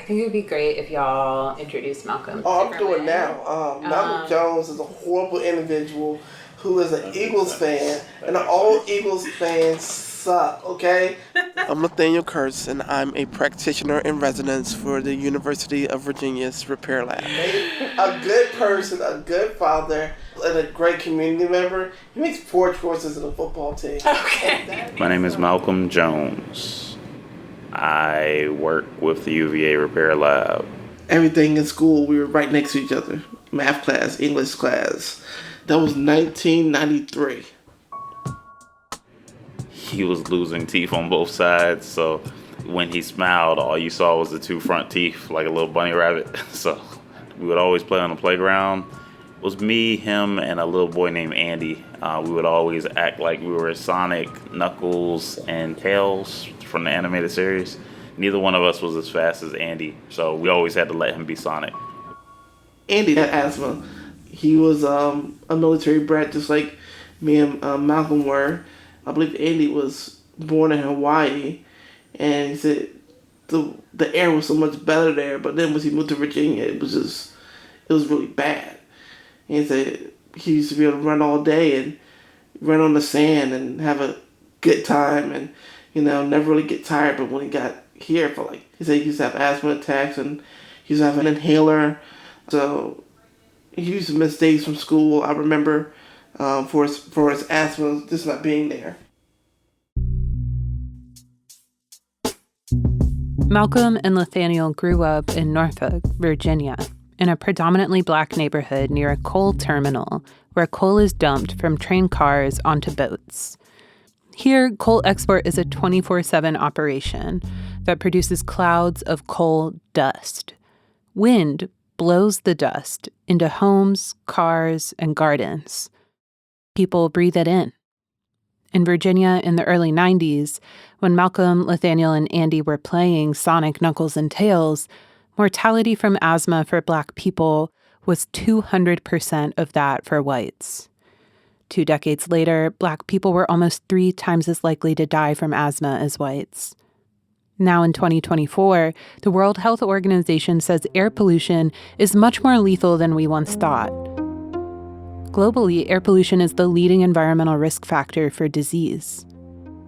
think it would be great if y'all introduced Malcolm. Oh, I'm doing now. Malcolm Jones is a horrible individual who is an Eagles fan, and all Eagles fans suck, okay? I'm Lathaniel Kirts, and I'm a practitioner in residence for the University of Virginia's Repair Lab. A good person, a good father, and a great community member. He makes poor choices in the football team. Okay. My name is Malcolm Jones. I work with the UVA Repair Lab. Everything in school, we were right next to each other. Math class, English class. That was 1993. He was losing teeth on both sides, so when he smiled, all you saw was the two front teeth, like a little bunny rabbit. So we would always play on the playground. It was me, him, and a little boy named Andy. We would always act like we were Sonic, Knuckles, and Tails from the animated series. Neither one of us was as fast as Andy, so we always had to let him be Sonic. Andy had asthma. He was a military brat, just like me and Malcolm were. I believe Andy was born in Hawaii, and he said the air was so much better there. But then once he moved to Virginia, it was really bad. And he said he used to be able to run all day and run on the sand and have a good time, and never really get tired. But when he got here, he said he used to have asthma attacks and he used to have an inhaler. So he used to miss days from school. I remember for his asthma just not being there. Malcolm and Lathaniel grew up in Norfolk, Virginia, in a predominantly black neighborhood near a coal terminal where coal is dumped from train cars onto boats. Here, coal export is a 24/7 operation that produces clouds of coal dust. Wind blows the dust into homes, cars, and gardens. People breathe it in. In Virginia in the early 90s, when Malcolm, Lathaniel, and Andy were playing Sonic, Knuckles, and Tails, mortality from asthma for Black people was 200% of that for whites. 2 decades later, Black people were almost 3 times as likely to die from asthma as whites. Now in 2024, the World Health Organization says air pollution is much more lethal than we once thought. Globally, air pollution is the leading environmental risk factor for disease.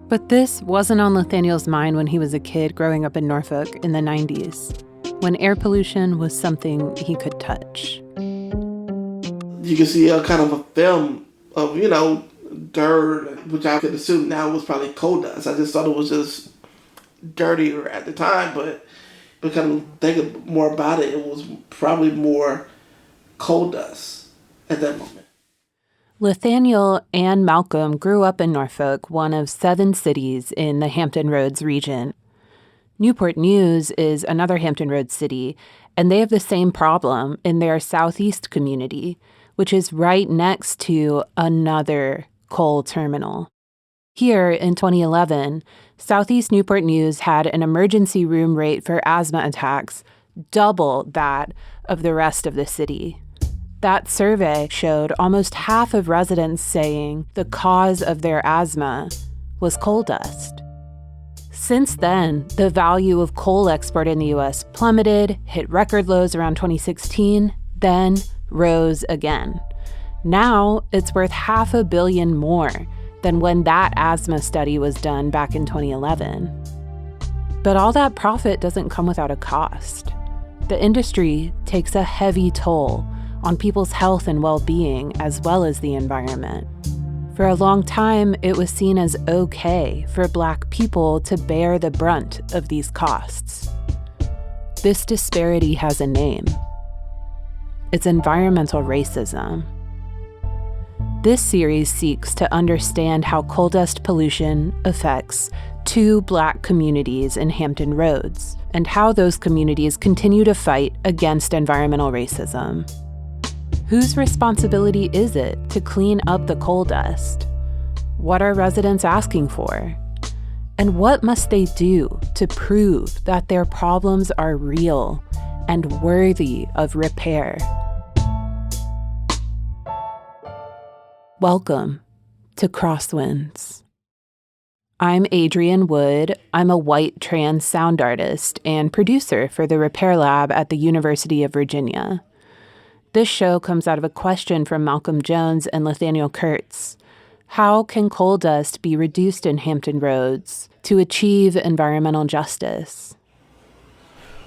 But this wasn't on Lathaniel's mind when he was a kid growing up in Norfolk in the 90s, when air pollution was something he could touch. You can see a kind of a film of, dirt, which I could assume now was probably coal dust. I just thought it was just dirtier at the time, but kind of thinking more about it, it was probably more coal dust at that moment. Lathaniel and Malcolm grew up in Norfolk, one of 7 cities in the Hampton Roads region. Newport News is another Hampton Roads city, and they have the same problem in their southeast community, which is right next to another coal terminal. Here in 2011, Southeast Newport News had an emergency room rate for asthma attacks double that of the rest of the city. That survey showed almost half of residents saying the cause of their asthma was coal dust. Since then, the value of coal export in the U.S. plummeted, hit record lows around 2016, then rose again. Now it's worth $500 million more than when that asthma study was done back in 2011. But all that profit doesn't come without a cost. The industry takes a heavy toll on people's health and well-being, as well as the environment. For a long time, it was seen as okay for Black people to bear the brunt of these costs. This disparity has a name. It's environmental racism. This series seeks to understand how coal dust pollution affects 2 Black communities in Hampton Roads, and how those communities continue to fight against environmental racism. Whose responsibility is it to clean up the coal dust? What are residents asking for? And what must they do to prove that their problems are real and worthy of repair? Welcome to Crosswinds. I'm Adrienne Wood. I'm a white trans sound artist and producer for the Repair Lab at the University of Virginia. This show comes out of a question from Malcolm Jones and Lathaniel Kirts. How can coal dust be reduced in Hampton Roads to achieve environmental justice?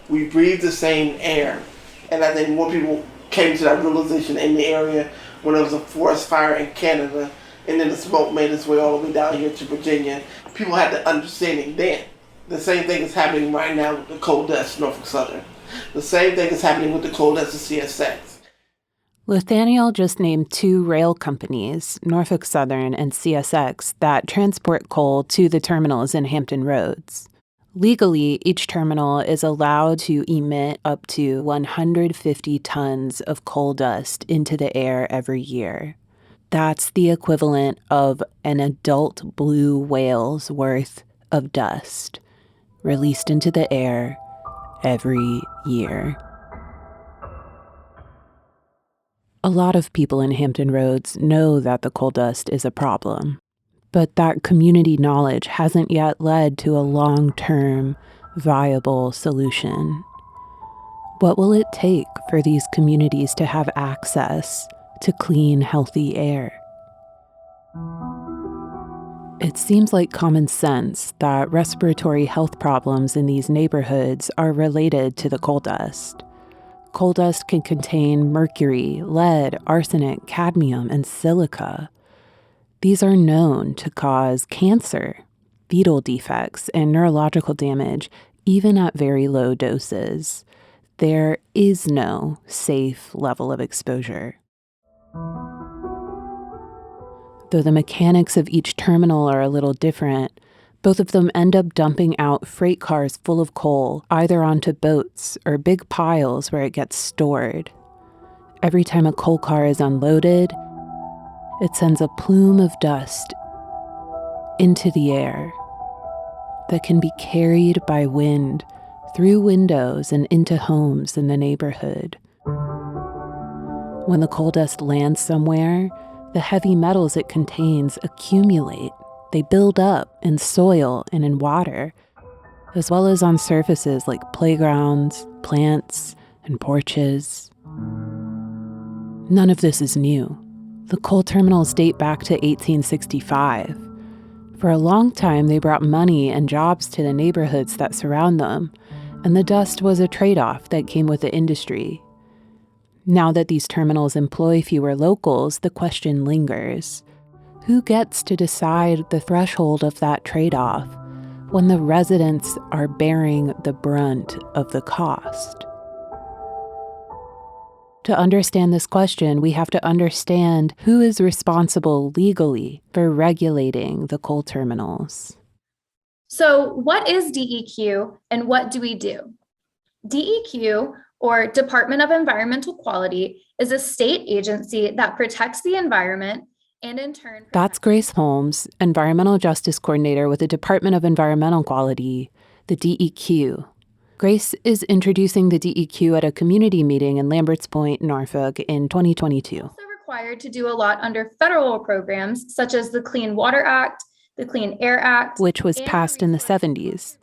We breathe the same air, and I think more people came to that realization in the area when there was a forest fire in Canada, and then the smoke made its way all the way down here to Virginia. People had the understanding then. The same thing is happening right now with the coal dust in Norfolk Southern. The same thing is happening with the coal dust at CSX. Lathaniel just named 2 rail companies, Norfolk Southern and CSX, that transport coal to the terminals in Hampton Roads. Legally, each terminal is allowed to emit up to 150 tons of coal dust into the air every year. That's the equivalent of an adult blue whale's worth of dust released into the air every year. A lot of people in Hampton Roads know that the coal dust is a problem, but that community knowledge hasn't yet led to a long-term, viable solution. What will it take for these communities to have access to clean, healthy air? It seems like common sense that respiratory health problems in these neighborhoods are related to the coal dust. Coal dust can contain mercury, lead, arsenic, cadmium, and silica. These are known to cause cancer, fetal defects, and neurological damage, even at very low doses. There is no safe level of exposure. Though the mechanics of each terminal are a little different, both of them end up dumping out freight cars full of coal, either onto boats or big piles where it gets stored. Every time a coal car is unloaded, it sends a plume of dust into the air that can be carried by wind through windows and into homes in the neighborhood. When the coal dust lands somewhere, the heavy metals it contains accumulate. They build up in soil and in water, as well as on surfaces like playgrounds, plants, and porches. None of this is new. The coal terminals date back to 1865. For a long time, they brought money and jobs to the neighborhoods that surround them, and the dust was a trade-off that came with the industry. Now that these terminals employ fewer locals, the question lingers. Who gets to decide the threshold of that trade-off when the residents are bearing the brunt of the cost? To understand this question, we have to understand who is responsible legally for regulating the coal terminals. So, what is DEQ and what do we do? DEQ, or Department of Environmental Quality, is a state agency that protects the environment and in turn... That's Grace Holmes, Environmental Justice Coordinator with the Department of Environmental Quality, the DEQ. Grace is introducing the DEQ at a community meeting in Lamberts Point, Norfolk in 2022. Also required to do a lot under federal programs such as the Clean Water Act, the Clean Air Act, which was passed in the 70s.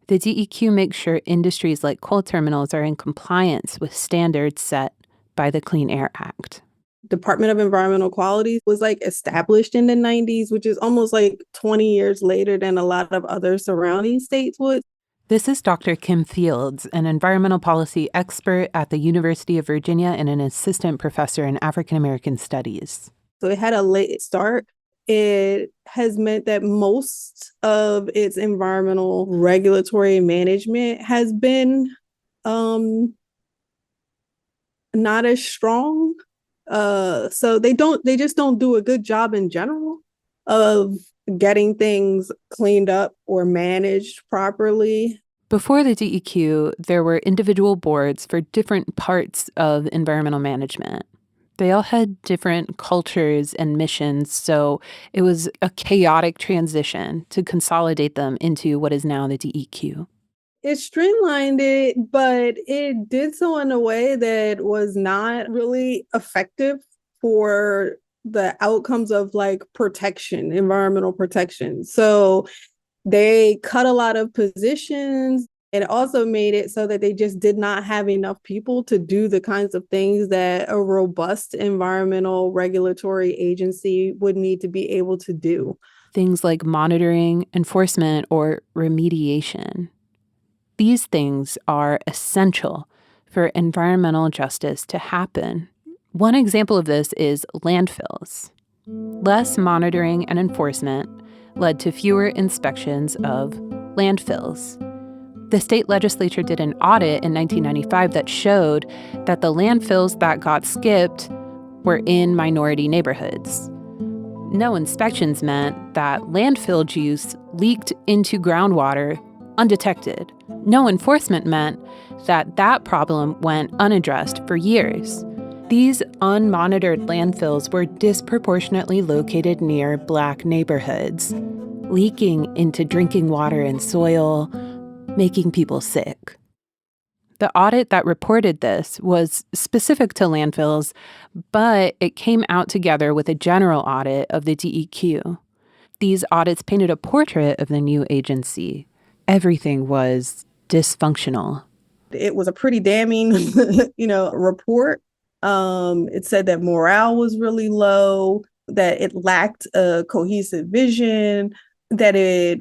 The DEQ makes sure industries like coal terminals are in compliance with standards set by the Clean Air Act. Department of Environmental Quality was established in the 90s, which is almost 20 years later than a lot of other surrounding states would. This is Dr. Kim Fields, an environmental policy expert at the University of Virginia and an assistant professor in African American studies. So it had a late start. It has meant that most of its environmental regulatory management has been not as strong. So they just don't do a good job in general of getting things cleaned up or managed properly. Before the DEQ, there were individual boards for different parts of environmental management. They all had different cultures and missions, so it was a chaotic transition to consolidate them into what is now the DEQ. It streamlined it, but it did so in a way that was not really effective for the outcomes of like protection, environmental protection. So they cut a lot of positions. It also made it so that they just did not have enough people to do the kinds of things that a robust environmental regulatory agency would need to be able to do. Things like monitoring, enforcement, or remediation. These things are essential for environmental justice to happen. One example of this is landfills. Less monitoring and enforcement led to fewer inspections of landfills. The state legislature did an audit in 1995 that showed that the landfills that got skipped were in minority neighborhoods. No inspections meant that landfill juice leaked into groundwater undetected. No enforcement meant that that problem went unaddressed for years. These unmonitored landfills were disproportionately located near Black neighborhoods, leaking into drinking water and soil, making people sick. The audit that reported this was specific to landfills, but it came out together with a general audit of the DEQ. These audits painted a portrait of the new agency. Everything was dysfunctional. It was a pretty damning, report. It said that morale was really low, that it lacked a cohesive vision, that it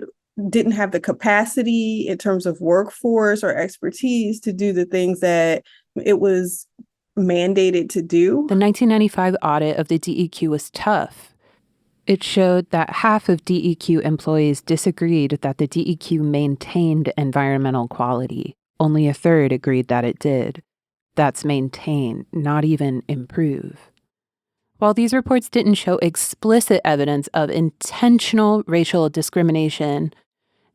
didn't have the capacity in terms of workforce or expertise to do the things that it was mandated to do. The 1995 audit of the DEQ was tough. It showed that half of DEQ employees disagreed that the DEQ maintained environmental quality. Only a third agreed that it did. That's maintain, not even improve. While these reports didn't show explicit evidence of intentional racial discrimination,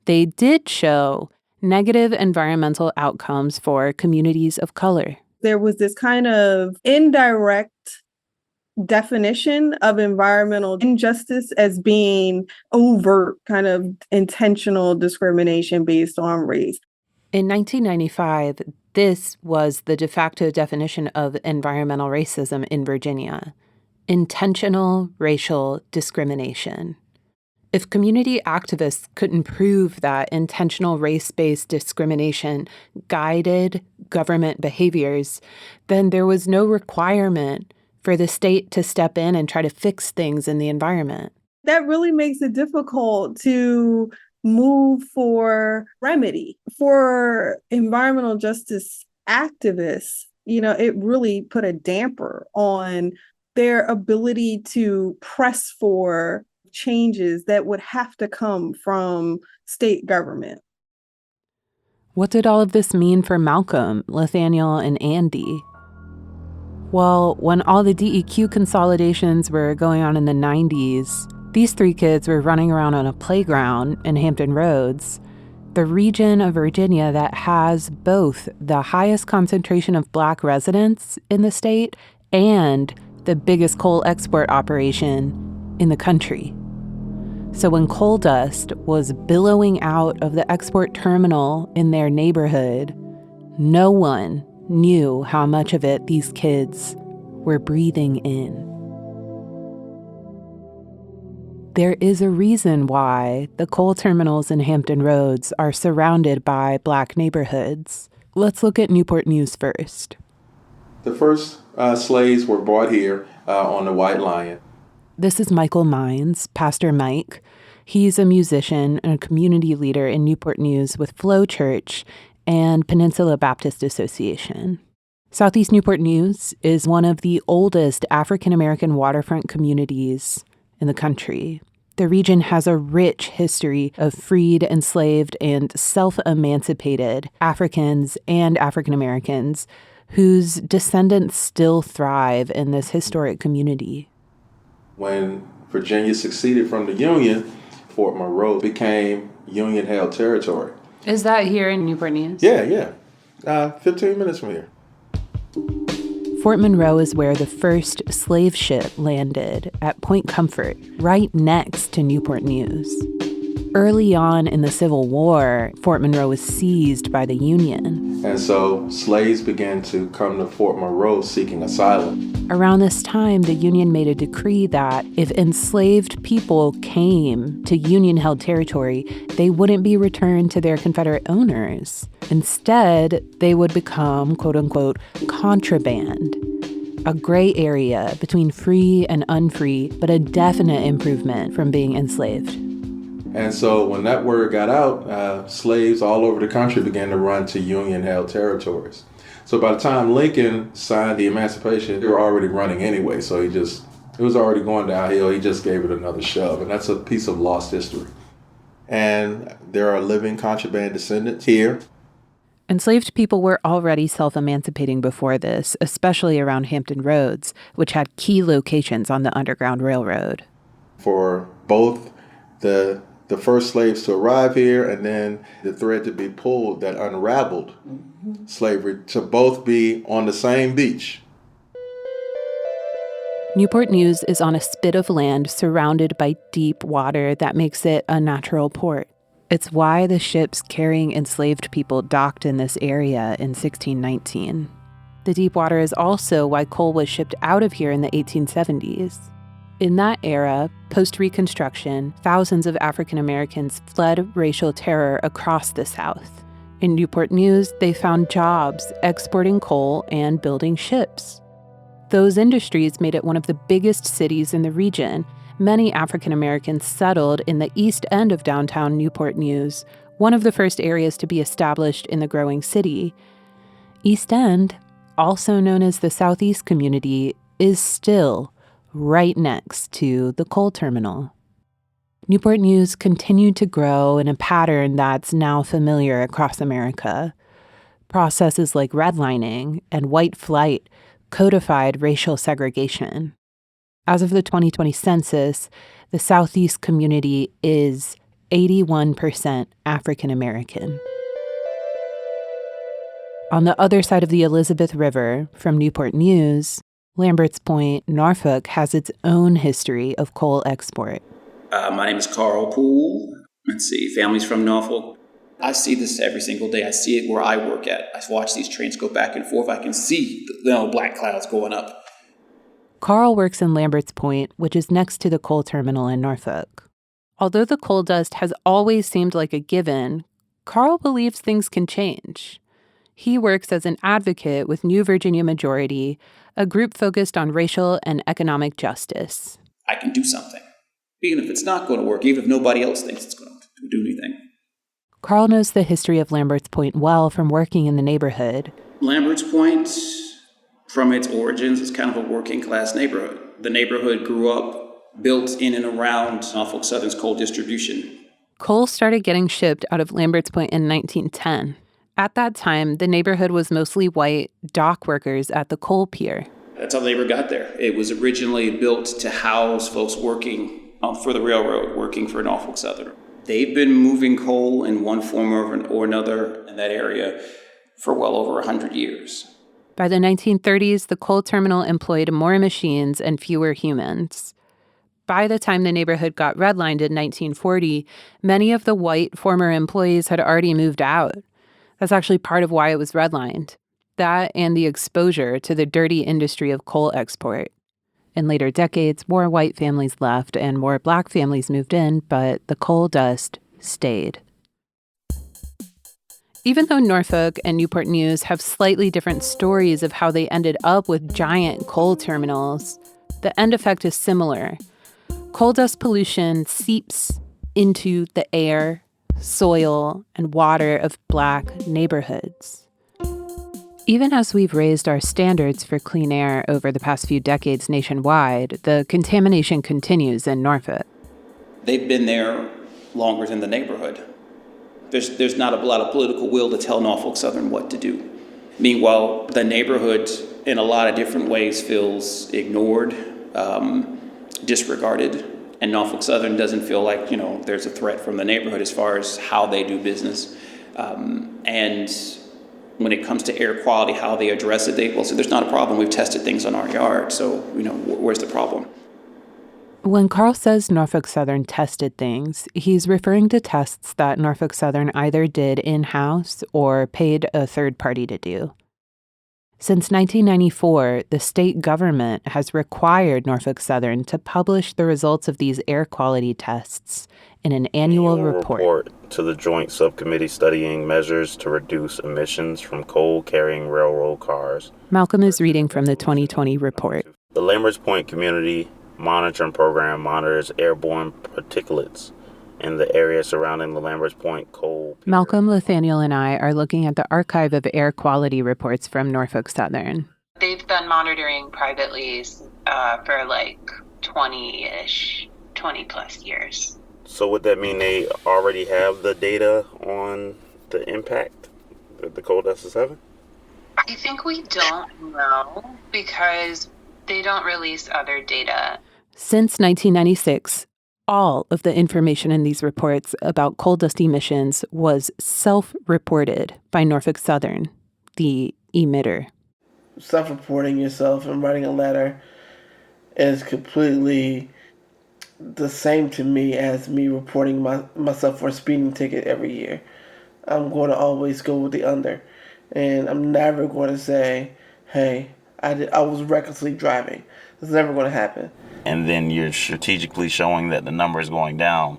they did show negative environmental outcomes for communities of color. There was this kind of indirect definition of environmental injustice as being overt, kind of intentional discrimination based on race. In 1995, this was the de facto definition of environmental racism in Virginia: intentional racial discrimination. If community activists couldn't prove that intentional race-based discrimination guided government behaviors, then there was no requirement for the state to step in and try to fix things in the environment. That really makes it difficult to move for remedy. For environmental justice activists, it really put a damper on their ability to press for changes that would have to come from state government. What did all of this mean for Malcolm, Lathaniel, and Andy? Well, when all the DEQ consolidations were going on in the 90s, these three kids were running around on a playground in Hampton Roads, the region of Virginia that has both the highest concentration of Black residents in the state and the biggest coal export operation in the country. So when coal dust was billowing out of the export terminal in their neighborhood, no one knew how much of it these kids were breathing in. There is a reason why the coal terminals in Hampton Roads are surrounded by Black neighborhoods. Let's look at Newport News first. The first slaves were brought here on the White Lion. This is Michael Mines, Pastor Mike. He's a musician and a community leader in Newport News with Flow Church and Peninsula Baptist Association. Southeast Newport News is one of the oldest African-American waterfront communities in the country. The region has a rich history of freed, enslaved, and self-emancipated Africans and African-Americans whose descendants still thrive in this historic community. When Virginia seceded from the Union, Fort Monroe became Union-held territory. Is that here in Newport News? Yeah. 15 minutes from here. Fort Monroe is where the first slave ship landed at Point Comfort, right next to Newport News. Early on in the Civil War, Fort Monroe was seized by the Union. And so slaves began to come to Fort Monroe seeking asylum. Around this time, the Union made a decree that if enslaved people came to Union-held territory, they wouldn't be returned to their Confederate owners. Instead, they would become, quote-unquote, contraband, a gray area between free and unfree, but a definite improvement from being enslaved. And so when that word got out, slaves all over the country began to run to Union-held territories. So by the time Lincoln signed the Emancipation, they were already running anyway. So it was already going downhill. He just gave it another shove. And that's a piece of lost history. And there are living contraband descendants here. Enslaved people were already self-emancipating before this, especially around Hampton Roads, which had key locations on the Underground Railroad. For both the first slaves to arrive here and then the thread to be pulled that unraveled slavery to both be on the same beach. Newport News is on a spit of land surrounded by deep water that makes it a natural port. It's why the ships carrying enslaved people docked in this area in 1619. The deep water is also why coal was shipped out of here in the 1870s. In that era, post-Reconstruction, thousands of African Americans fled racial terror across the South. In Newport News, they found jobs exporting coal and building ships. Those industries made it one of the biggest cities in the region. Many African Americans settled in the east end of downtown Newport News, one of the first areas to be established in the growing city. East End, also known as the Southeast Community, is still right next to the coal terminal. Newport News continued to grow in a pattern that's now familiar across America. Processes like redlining and white flight codified racial segregation. As of the 2020 census, the Southeast community is 81% African American. On the other side of the Elizabeth River, from Newport News, Lambert's Point, Norfolk has its own history of coal export. My name is Carl Poole. Let's see, family's from Norfolk. I see this every single day. I see it where I work at. I watch these trains go back and forth. I can see the black clouds going up. Carl works in Lambert's Point, which is next to the coal terminal in Norfolk. Although the coal dust has always seemed like a given, Carl believes things can change. He works as an advocate with New Virginia Majority, a group focused on racial and economic justice. I can do something. Even if it's not going to work, even if nobody else thinks it's going to do anything. Carl knows the history of Lambert's Point well from working in the neighborhood. Lambert's Point, from its origins, is kind of a working class neighborhood. The neighborhood grew up, built in and around Norfolk Southern's coal distribution. Coal started getting shipped out of Lambert's Point in 1910. At that time, the neighborhood was mostly white dock workers at the coal pier. That's how labor got there. It was originally built to house folks working for the railroad, working for Norfolk Southern. They've been moving coal in one form or another in that area for well over 100 years. By the 1930s, the coal terminal employed more machines and fewer humans. By the time the neighborhood got redlined in 1940, many of the white former employees had already moved out. That's actually part of why it was redlined. That and the exposure to the dirty industry of coal export. In later decades, more white families left and more black families moved in, but the coal dust stayed. Even though Norfolk and Newport News have slightly different stories of how they ended up with giant coal terminals, the end effect is similar. Coal dust pollution seeps into the air, soil, and water of black neighborhoods. Even as we've raised our standards for clean air over the past few decades nationwide, the contamination continues in Norfolk. They've been there longer than the neighborhood. There's not a lot of political will to tell Norfolk Southern what to do. Meanwhile, the neighborhood in a lot of different ways feels ignored, disregarded, and Norfolk Southern doesn't feel like, there's a threat from the neighborhood as far as how they do business. And when it comes to air quality, how they address it, they will say, there's not a problem. We've tested things on our yard, so, where's the problem? When Carl says Norfolk Southern tested things, he's referring to tests that Norfolk Southern either did in-house or paid a third party to do. Since 1994, the state government has required Norfolk Southern to publish the results of these air quality tests in an annual report to the Joint Subcommittee studying measures to reduce emissions from coal-carrying railroad cars. Malcolm is reading from the 2020 report. The Lamberts Point Community Monitoring Program monitors airborne particulates in the area surrounding the Lamberts Point coal. Malcolm, Lathaniel, and I are looking at the archive of air quality reports from Norfolk Southern. They've been monitoring privately for like 20 plus years. So would that mean they already have the data on the impact that the coal dust is having? I think we don't know because they don't release other data. Since 1996, all of the information in these reports about coal dust emissions was self-reported by Norfolk Southern, the emitter. Self-reporting yourself and writing a letter is completely the same to me as me reporting myself for a speeding ticket every year. I'm going to always go with the under. And I'm never going to say, hey, I was recklessly driving. It's never going to happen. And then you're strategically showing that the number is going down.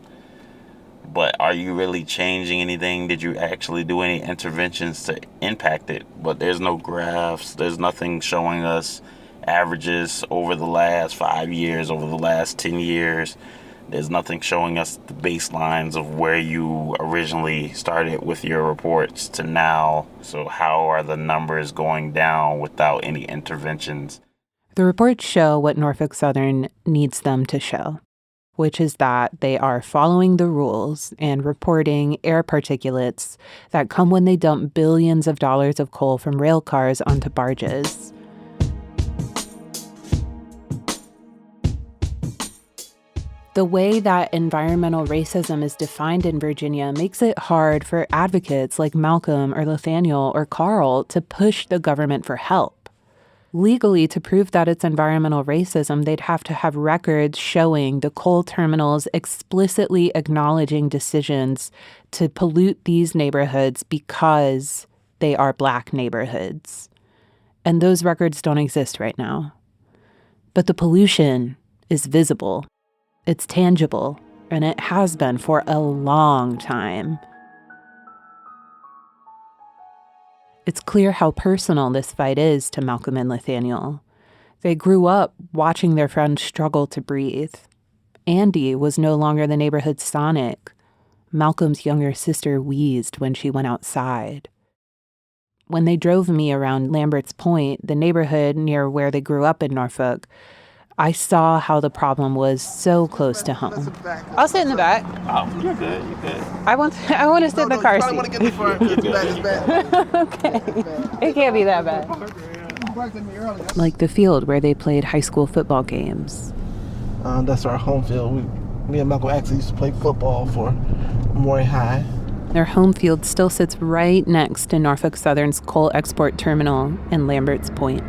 But are you really changing anything? Did you actually do any interventions to impact it? But there's no graphs. There's nothing showing us averages over the last 5 years, over the last 10 years. There's nothing showing us the baselines of where you originally started with your reports to now. So how are the numbers going down without any interventions? The reports show what Norfolk Southern needs them to show, which is that they are following the rules and reporting air particulates that come when they dump billions of dollars of coal from rail cars onto barges. The way that environmental racism is defined in Virginia makes it hard for advocates like Malcolm or Lathaniel or Carl to push the government for help. Legally, to prove that it's environmental racism, they'd have to have records showing the coal terminals explicitly acknowledging decisions to pollute these neighborhoods because they are Black neighborhoods. And those records don't exist right now. But the pollution is visible. It's tangible, and it has been for a long time. It's clear how personal this fight is to Malcolm and Lathaniel. They grew up watching their friend struggle to breathe. Andy was no longer the neighborhood's Sonic. Malcolm's younger sister wheezed when she went outside. When they drove me around Lamberts Point, the neighborhood near where they grew up in Norfolk, I saw how the problem was so close to home. I'll sit in the back. Oh, you're good. You're good. I want to sit in the car seat. I want to get in the front because it's bad. Okay. It can't be that bad. Like the field where they played high school football games. That's our home field. Me and Malcolm actually used to play football for Moray High. Their home field still sits right next to Norfolk Southern's coal export terminal in Lamberts Point.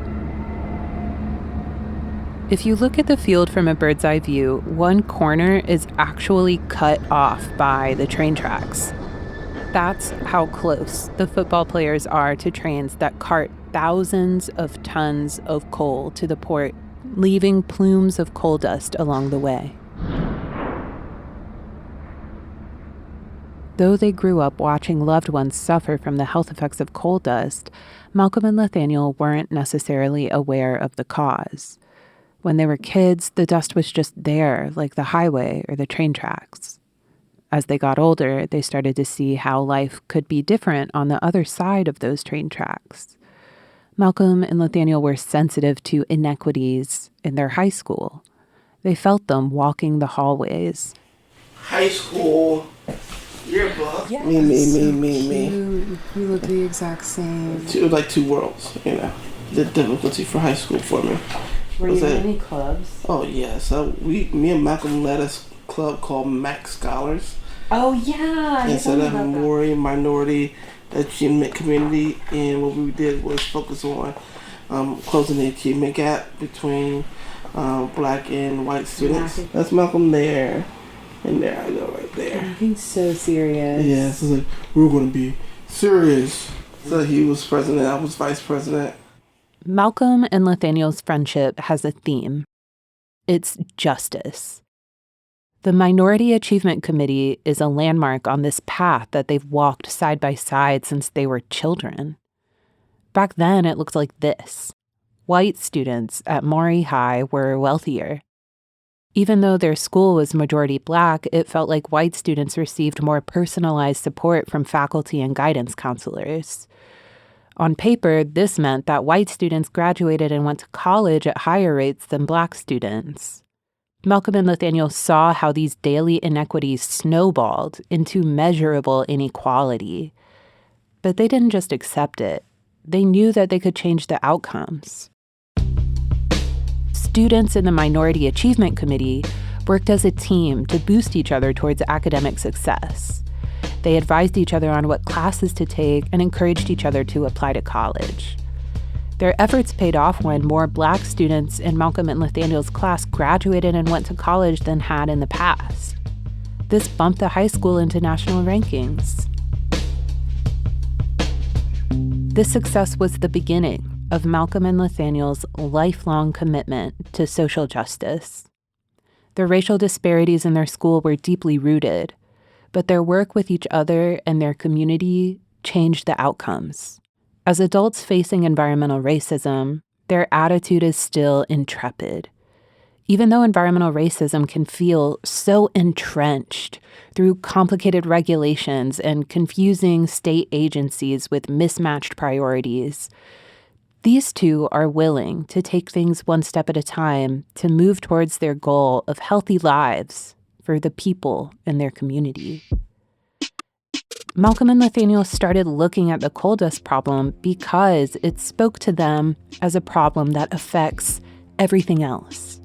If you look at the field from a bird's eye view, one corner is actually cut off by the train tracks. That's how close the football players are to trains that cart thousands of tons of coal to the port, leaving plumes of coal dust along the way. Though they grew up watching loved ones suffer from the health effects of coal dust, Malcolm and Lathaniel weren't necessarily aware of the cause. When they were kids, the dust was just there, like the highway or the train tracks. As they got older, they started to see how life could be different on the other side of those train tracks. Malcolm and Lathaniel were sensitive to inequities in their high school. They felt them walking the hallways. High school yearbook. Yes. Me. You look the exact same. It was like two worlds, the difficulty for high school for me. Were you in any clubs? Oh, yeah. So me and Malcolm led a club called Mac Scholars. Oh, yeah. Instead of Maori, minority, achievement community. And what we did was focus on closing the achievement gap between black and white students. That's Malcolm there. And there I go right there. He's so serious. Yeah, so it's like, we're going to be serious. So he was president, I was vice president. Malcolm and Lathaniel's friendship has a theme. It's justice. The Minority Achievement Committee is a landmark on this path that they've walked side by side since they were children. Back then, it looked like this. White students at Maury High were wealthier. Even though their school was majority black, it felt like white students received more personalized support from faculty and guidance counselors. On paper, this meant that white students graduated and went to college at higher rates than black students. Malcolm and Lathaniel saw how these daily inequities snowballed into measurable inequality. But they didn't just accept it. They knew that they could change the outcomes. Students in the Minority Achievement Committee worked as a team to boost each other towards academic success. They advised each other on what classes to take and encouraged each other to apply to college. Their efforts paid off when more black students in Malcolm and Lathaniel's class graduated and went to college than had in the past. This bumped the high school into national rankings. This success was the beginning of Malcolm and Lathaniel's lifelong commitment to social justice. The racial disparities in their school were deeply rooted, but their work with each other and their community changed the outcomes. As adults facing environmental racism, their attitude is still intrepid. Even though environmental racism can feel so entrenched through complicated regulations and confusing state agencies with mismatched priorities, these two are willing to take things one step at a time to move towards their goal of healthy lives for the people in their community. Malcolm and Lathaniel started looking at the coal dust problem because it spoke to them as a problem that affects everything else.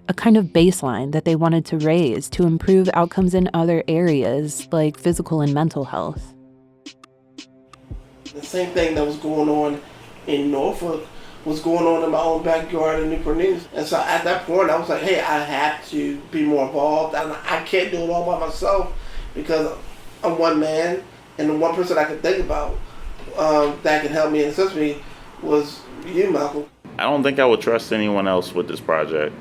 A kind of baseline that they wanted to raise to improve outcomes in other areas like physical and mental health. The same thing that was going on in Norfolk was going on in my own backyard in Newport News. And so at that point, I was like, hey, I have to be more involved. And I can't do it all by myself because I'm one man, and the one person I could think about that could help me and assist me was you, Malcolm. I don't think I would trust anyone else with this project.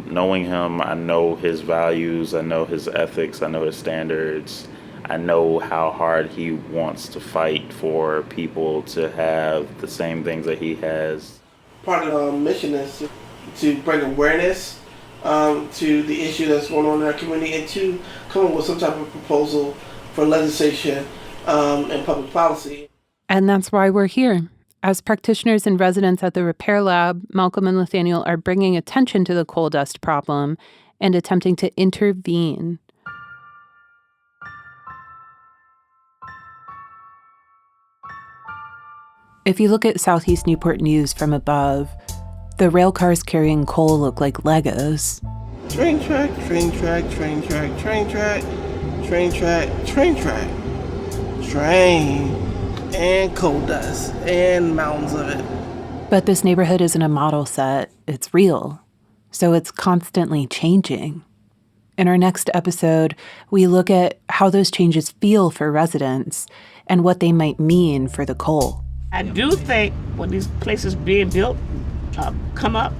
Knowing him, I know his values, I know his ethics, I know his standards. I know how hard he wants to fight for people to have the same things that he has. Part of the mission is to bring awareness to the issue that's going on in our community and to come up with some type of proposal for legislation and public policy. And that's why we're here. As practitioners and residents at the Repair Lab, Malcolm and Lathaniel are bringing attention to the coal dust problem and attempting to intervene. If you look at Southeast Newport News from above, the rail cars carrying coal look like Legos. Train track, train track, train track, train track, train track, train track, train, and coal dust, and mountains of it. But this neighborhood isn't a model set, it's real. So it's constantly changing. In our next episode, we look at how those changes feel for residents and what they might mean for the coal. I do think when these places being built come up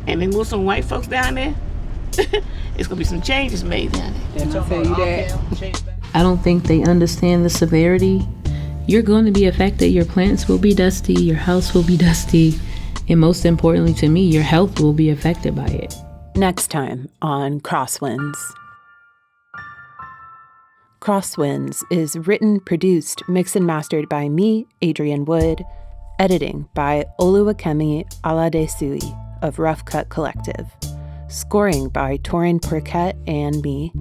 and they move some white folks down there, it's gonna be some changes made down there. I don't think they understand the severity. You're going to be affected. Your plants will be dusty, your house will be dusty, and most importantly to me, your health will be affected by it. Next time on Crosswinds. Crosswinds is written, produced, mixed and mastered by me, Adrienne Wood, editing by Oluwakemi Aladesui of Rough Cut Collective, scoring by Torin Perquette and me.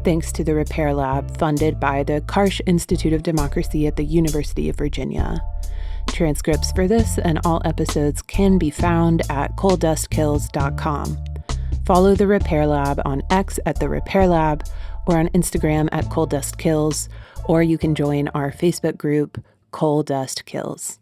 Thanks to the Repair Lab, funded by the Karsh Institute of Democracy at the University of Virginia. Transcripts for this and all episodes can be found at coaldustkills.com. Follow the Repair Lab on X at the Repair Lab or on Instagram at Coal Dust Kills, or you can join our Facebook group, Coal Dust Kills.